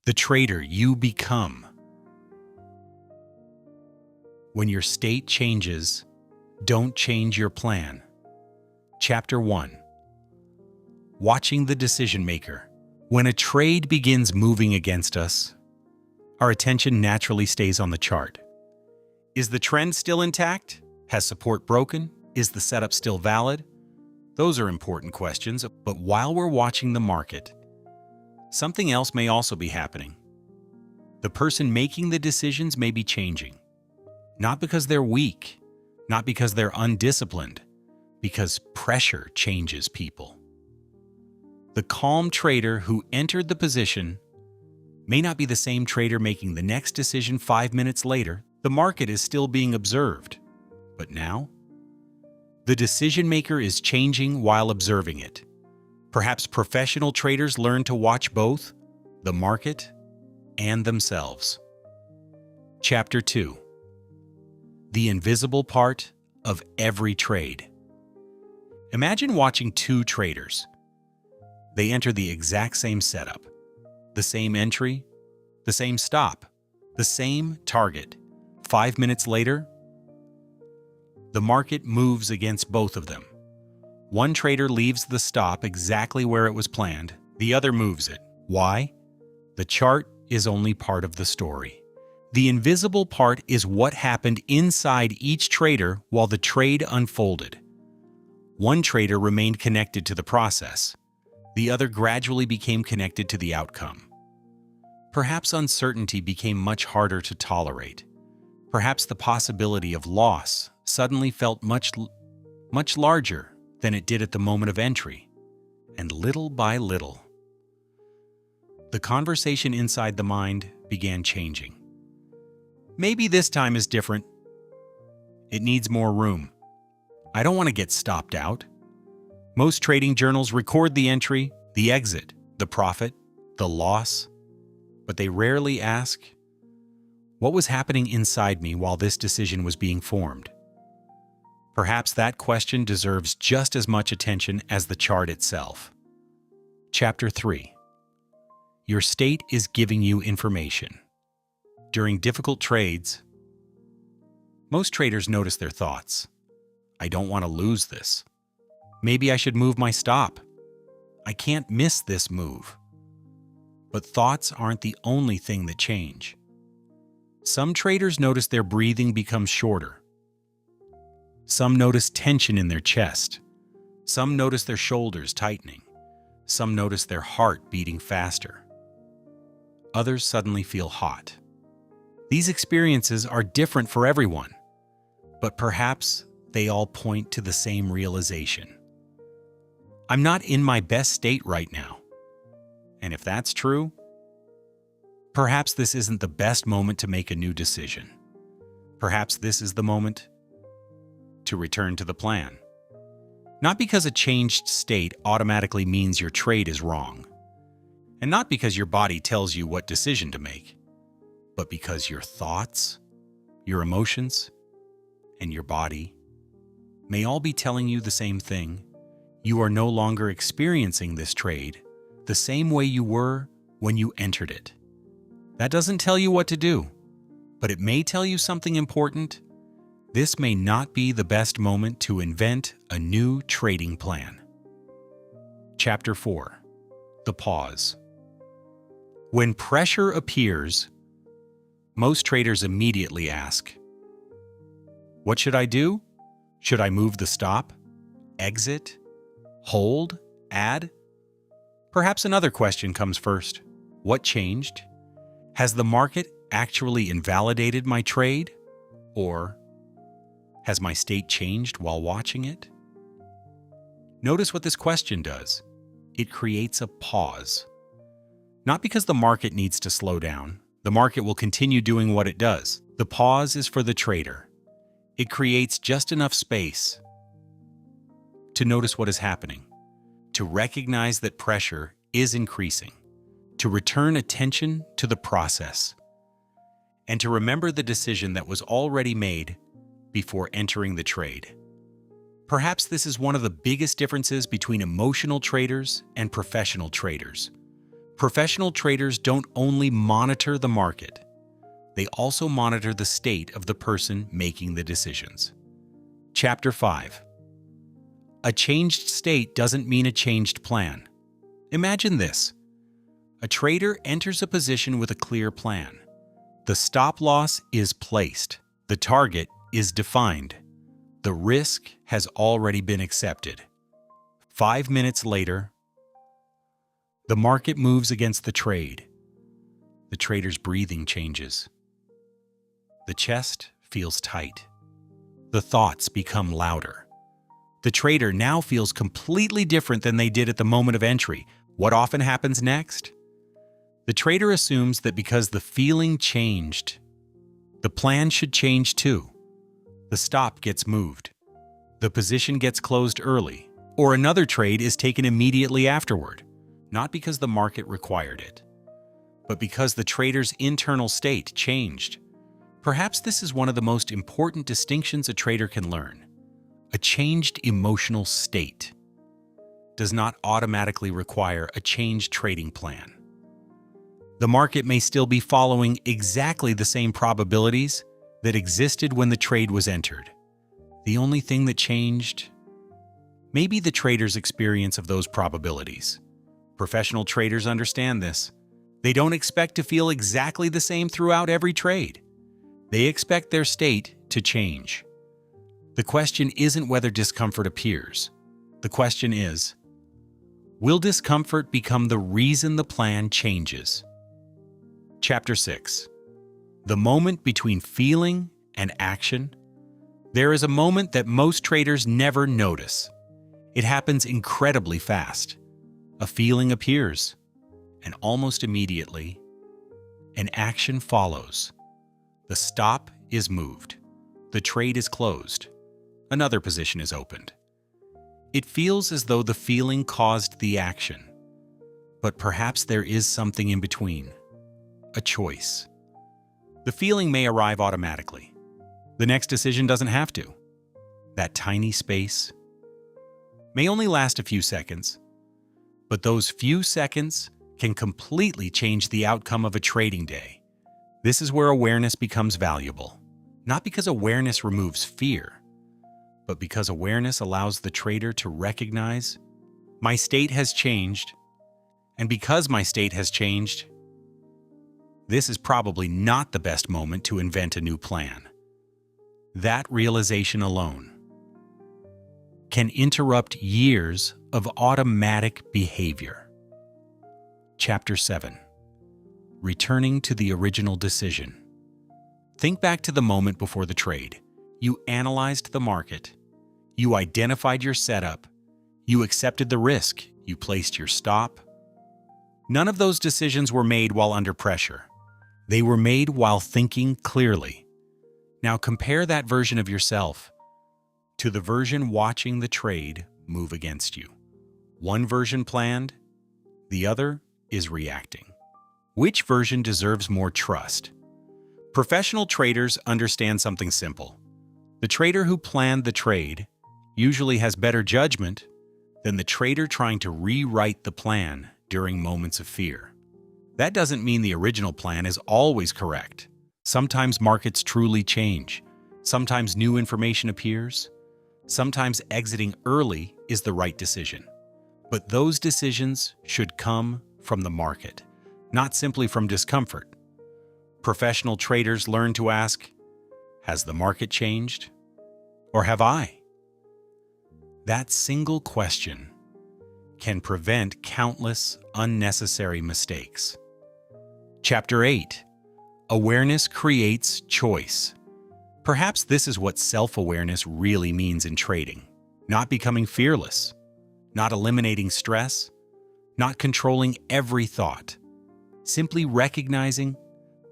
The trader you become. When your state changes, don't change your plan. Chapter 1. Watching the decision maker. When a trade begins moving against us, our attention naturally stays on the chart. Is the trend still intact? Has support broken? Is the setup still valid? Those are important questions, but while we're watching the market, something else may also be happening. The person making the decisions may be changing. Not because they're weak, not because they're undisciplined, because pressure changes people. The calm trader who entered the position may not be the same trader making the next decision 5 minutes later. The market is still being observed. But now, the decision maker is changing while observing it. Perhaps professional traders learn to watch both the market and themselves. Chapter 2. The invisible part of every trade. Imagine watching two traders. They enter the exact same setup, the same entry, the same stop, the same target. 5 minutes later, the market moves against both of them. One trader leaves the stop exactly where it was planned. The other moves it. Why? The chart is only part of the story. The invisible part is what happened inside each trader while the trade unfolded. One trader remained connected to the process. The other gradually became connected to the outcome. Perhaps uncertainty became much harder to tolerate. Perhaps the possibility of loss suddenly felt much larger than it did at the moment of entry. And little by little, the conversation inside the mind began changing. Maybe this time is different. It needs more room. I don't want to get stopped out. Most trading journals record the entry, the exit, the profit, the loss, but they rarely ask, what was happening inside me while this decision was being formed? Perhaps that question deserves just as much attention as the chart itself. Chapter 3. Your state is giving you information. During difficult trades, most traders notice their thoughts. I don't want to lose this. Maybe I should move my stop. I can't miss this move. But thoughts aren't the only thing that change. Some traders notice their breathing becomes shorter. Some notice tension in their chest. Some notice their shoulders tightening. Some notice their heart beating faster. Others suddenly feel hot. These experiences are different for everyone, but perhaps they all point to the same realization. I'm not in my best state right now. And if that's true, perhaps this isn't the best moment to make a new decision. Perhaps this is the moment to return to the plan. Not because a changed state automatically means your trade is wrong, and not because your body tells you what decision to make, but because your thoughts, your emotions, and your body may all be telling you the same thing. You are no longer experiencing this trade the same way you were when you entered it. That doesn't tell you what to do, but it may tell you something important. This may not be the best moment to invent a new trading plan. Chapter 4. The pause. When pressure appears, most traders immediately ask, what should I do? Should I move the stop? Exit? Hold? Add? Perhaps another question comes first. What changed? Has the market actually invalidated my trade? Or has my state changed while watching it? Notice what this question does. It creates a pause. Not because the market needs to slow down. The market will continue doing what it does. The pause is for the trader. It creates just enough space to notice what is happening, to recognize that pressure is increasing, to return attention to the process, and to remember the decision that was already made before entering the trade. Perhaps this is one of the biggest differences between emotional traders and professional traders. Professional traders don't only monitor the market, they also monitor the state of the person making the decisions. Chapter 5. A changed state doesn't mean a changed plan. Imagine this. A trader enters a position with a clear plan. The stop loss is placed. The target is defined. The risk has already been accepted. 5 minutes later, the market moves against the trade. The trader's breathing changes. The chest feels tight. The thoughts become louder. The trader now feels completely different than they did at the moment of entry. What often happens next? The trader assumes that because the feeling changed, the plan should change too. The stop gets moved. The position gets closed early, or another trade is taken immediately afterward, not because the market required it, but because the trader's internal state changed. Perhaps this is one of the most important distinctions a trader can learn. A changed emotional state does not automatically require a changed trading plan. The market may still be following exactly the same probabilities that existed when the trade was entered. The only thing that changed may be the trader's experience of those probabilities. Professional traders understand this. They don't expect to feel exactly the same throughout every trade. They expect their state to change. The question isn't whether discomfort appears. The question is, will discomfort become the reason the plan changes? Chapter 6. The moment between feeling and action. There is a moment that most traders never notice. It happens incredibly fast. A feeling appears, and almost immediately, an action follows. The stop is moved. The trade is closed. Another position is opened. It feels as though the feeling caused the action, but perhaps there is something in between. A choice. The feeling may arrive automatically. The next decision doesn't have to. That tiny space may only last a few seconds, but those few seconds can completely change the outcome of a trading day. This is where awareness becomes valuable. Not because awareness removes fear, but because awareness allows the trader to recognize, my state has changed, and because my state has changed, this is probably not the best moment to invent a new plan. That realization alone can interrupt years of automatic behavior. Chapter 7. Returning to the original decision. Think back to the moment before the trade. You analyzed the market. You identified your setup. You accepted the risk. You placed your stop. None of those decisions were made while under pressure. They were made while thinking clearly. Now compare that version of yourself to the version watching the trade move against you. One version planned, the other is reacting. Which version deserves more trust? Professional traders understand something simple. The trader who planned the trade usually has better judgment than the trader trying to rewrite the plan during moments of fear. That doesn't mean the original plan is always correct. Sometimes markets truly change. Sometimes new information appears. Sometimes exiting early is the right decision. But those decisions should come from the market, not simply from discomfort. Professional traders learn to ask, has the market changed? Or have I? That single question can prevent countless unnecessary mistakes. Chapter 8. Awareness creates choice. Perhaps this is what self-awareness really means in trading. Not becoming fearless, not eliminating stress, not controlling every thought. Simply recognizing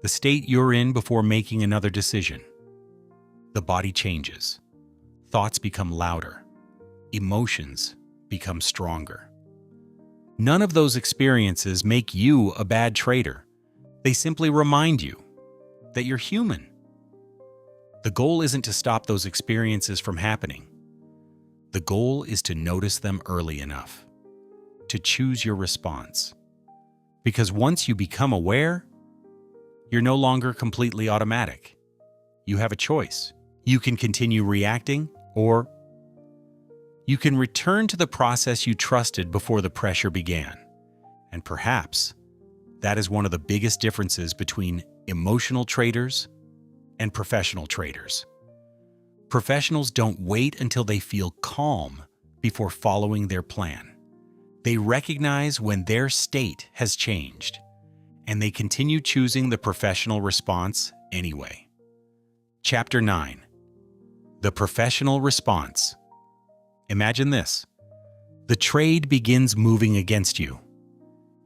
the state you're in before making another decision. The body changes. Thoughts become louder. Emotions become stronger. None of those experiences make you a bad trader. They simply remind you that you're human. The goal isn't to stop those experiences from happening. The goal is to notice them early enough, to choose your response. Because once you become aware, you're no longer completely automatic. You have a choice. You can continue reacting, or you can return to the process you trusted before the pressure began. And perhaps that is one of the biggest differences between emotional traders and professional traders. Professionals don't wait until they feel calm before following their plan. They recognize when their state has changed, and they continue choosing the professional response anyway. Chapter 9. The professional response. Imagine this. The trade begins moving against you.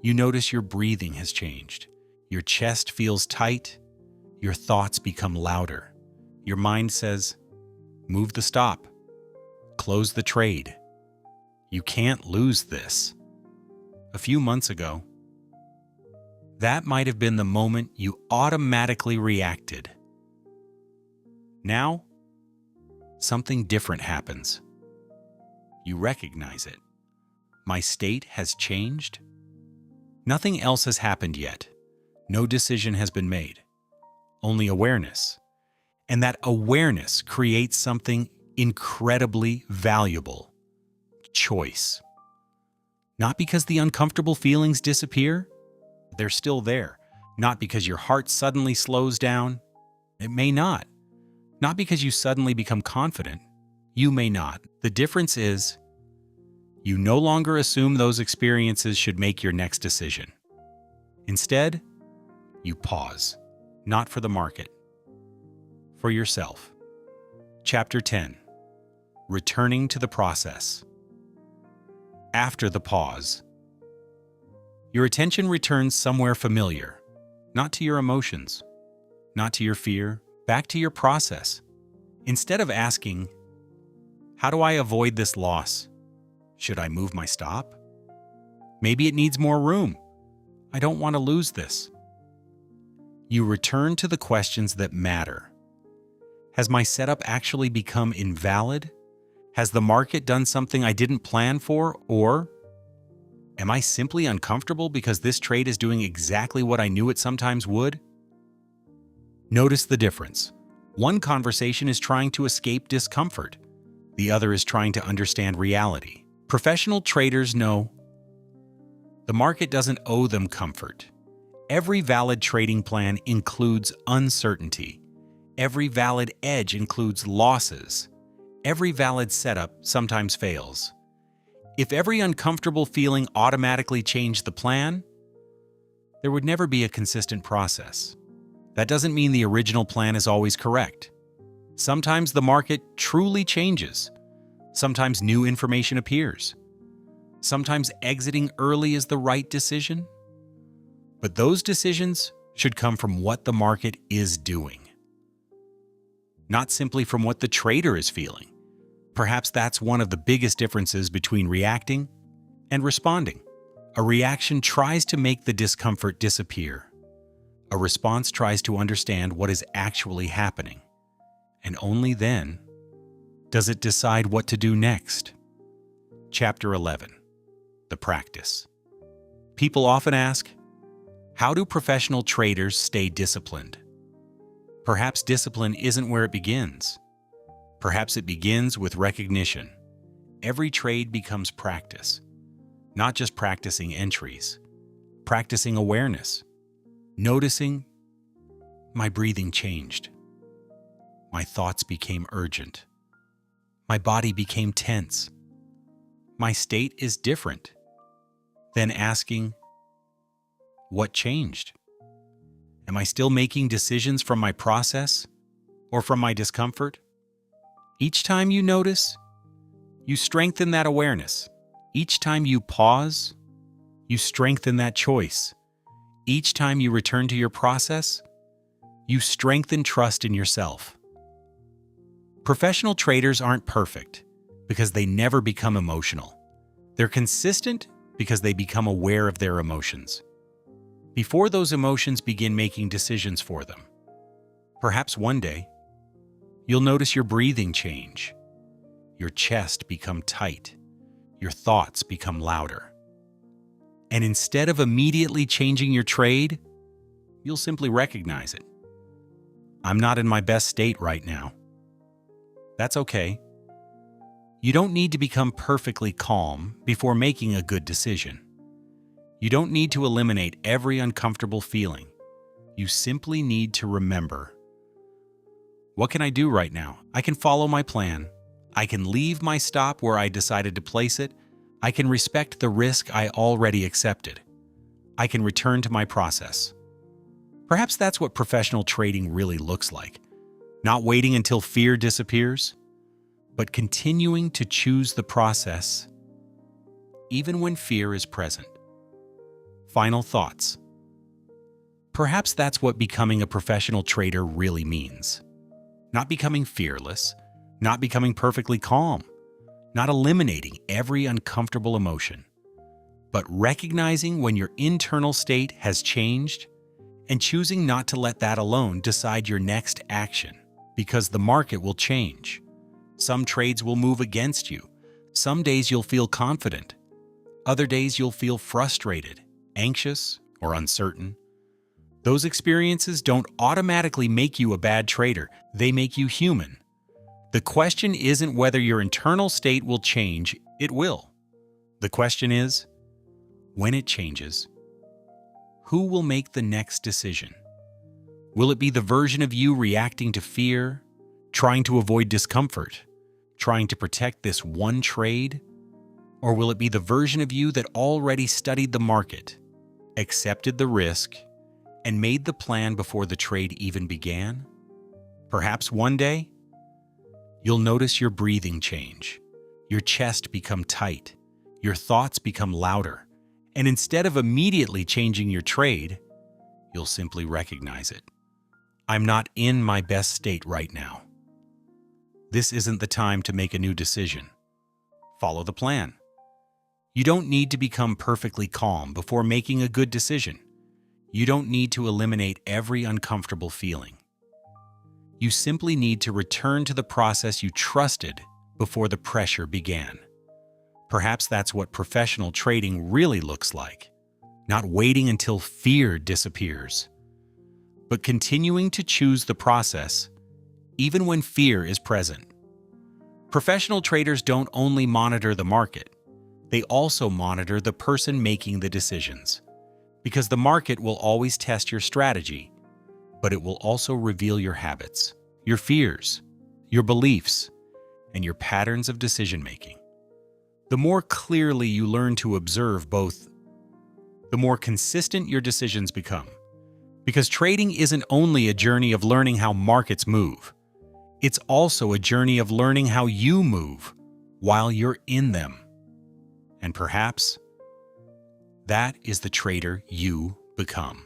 You notice your breathing has changed. Your chest feels tight. Your thoughts become louder. Your mind says, move the stop. Close the trade. You can't lose this. A few months ago, that might have been the moment you automatically reacted. Now, something different happens. You recognize it. My state has changed. Nothing else has happened yet. No decision has been made. Only awareness. And that awareness creates something incredibly valuable. Choice. Not because the uncomfortable feelings disappear. They're still there. Not because your heart suddenly slows down. It may not. Not because you suddenly become confident. You may not. The difference is, you no longer assume those experiences should make your next decision. Instead, you pause. Not for the market. For yourself. Chapter 10. Returning to the process. After the pause, your attention returns somewhere familiar, not to your emotions, not to your fear, back to your process. Instead of asking, how do I avoid this loss? Should I move my stop? Maybe it needs more room. I don't want to lose this. You return to the questions that matter. Has my setup actually become invalid? Has the market done something I didn't plan for? Or am I simply uncomfortable because this trade is doing exactly what I knew it sometimes would? Notice the difference. One conversation is trying to escape discomfort. The other is trying to understand reality. Professional traders know the market doesn't owe them comfort. Every valid trading plan includes uncertainty. Every valid edge includes losses. Every valid setup sometimes fails. If every uncomfortable feeling automatically changed the plan, there would never be a consistent process. That doesn't mean the original plan is always correct. Sometimes the market truly changes. Sometimes new information appears. Sometimes exiting early is the right decision. But those decisions should come from what the market is doing, not simply from what the trader is feeling. Perhaps that's one of the biggest differences between reacting and responding. A reaction tries to make the discomfort disappear. A response tries to understand what is actually happening. And only then does it decide what to do next. Chapter 11. The practice. People often ask, how do professional traders stay disciplined? Perhaps discipline isn't where it begins. Perhaps it begins with recognition. Every trade becomes practice, not just practicing entries, practicing awareness, noticing my breathing changed. My thoughts became urgent. My body became tense. My state is different. Then asking, what changed? Am I still making decisions from my process or from my discomfort? Each time you notice, you strengthen that awareness. Each time you pause, you strengthen that choice. Each time you return to your process, you strengthen trust in yourself. Professional traders aren't perfect because they never become emotional. They're consistent because they become aware of their emotions before those emotions begin making decisions for them. Perhaps one day, you'll notice your breathing change, your chest become tight, your thoughts become louder. And instead of immediately changing your trade, you'll simply recognize it. I'm not in my best state right now. That's okay. You don't need to become perfectly calm before making a good decision. You don't need to eliminate every uncomfortable feeling. You simply need to remember, what can I do right now? I can follow my plan. I can leave my stop where I decided to place it. I can respect the risk I already accepted. I can return to my process. Perhaps that's what professional trading really looks like. Not waiting until fear disappears, but continuing to choose the process, even when fear is present. Final thoughts. Perhaps that's what becoming a professional trader really means. Not becoming fearless, not becoming perfectly calm, not eliminating every uncomfortable emotion, but recognizing when your internal state has changed and choosing not to let that alone decide your next action, because the market will change. Some trades will move against you. Some days you'll feel confident. Other days you'll feel frustrated, anxious, or uncertain. Those experiences don't automatically make you a bad trader. They make you human. The question isn't whether your internal state will change. It will. The question is, when it changes, who will make the next decision? Will it be the version of you reacting to fear, trying to avoid discomfort, trying to protect this one trade? Or will it be the version of you that already studied the market, accepted the risk, and made the plan before the trade even began? Perhaps one day, you'll notice your breathing change, your chest become tight, your thoughts become louder, and instead of immediately changing your trade, you'll simply recognize it. I'm not in my best state right now. This isn't the time to make a new decision. Follow the plan. You don't need to become perfectly calm before making a good decision. You don't need to eliminate every uncomfortable feeling. You simply need to return to the process you trusted before the pressure began. Perhaps that's what professional trading really looks like. Not waiting until fear disappears, but continuing to choose the process even when fear is present. Professional traders don't only monitor the market, they also monitor the person making the decisions. Because the market will always test your strategy, but it will also reveal your habits, your fears, your beliefs, and your patterns of decision-making. The more clearly you learn to observe both, the more consistent your decisions become. Because trading isn't only a journey of learning how markets move, it's also a journey of learning how you move while you're in them. And perhaps that is the trader you become.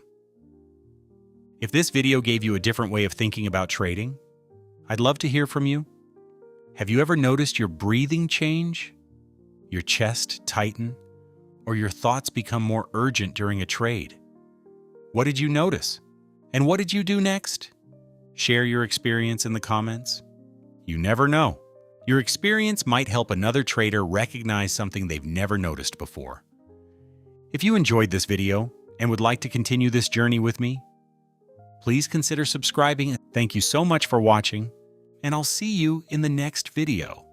If this video gave you a different way of thinking about trading, I'd love to hear from you. Have you ever noticed your breathing change, your chest tighten, or your thoughts become more urgent during a trade? What did you notice? And what did you do next? Share your experience in the comments. You never know. Your experience might help another trader recognize something they've never noticed before. If you enjoyed this video and would like to continue this journey with me, please consider subscribing. Thank you so much for watching, and I'll see you in the next video.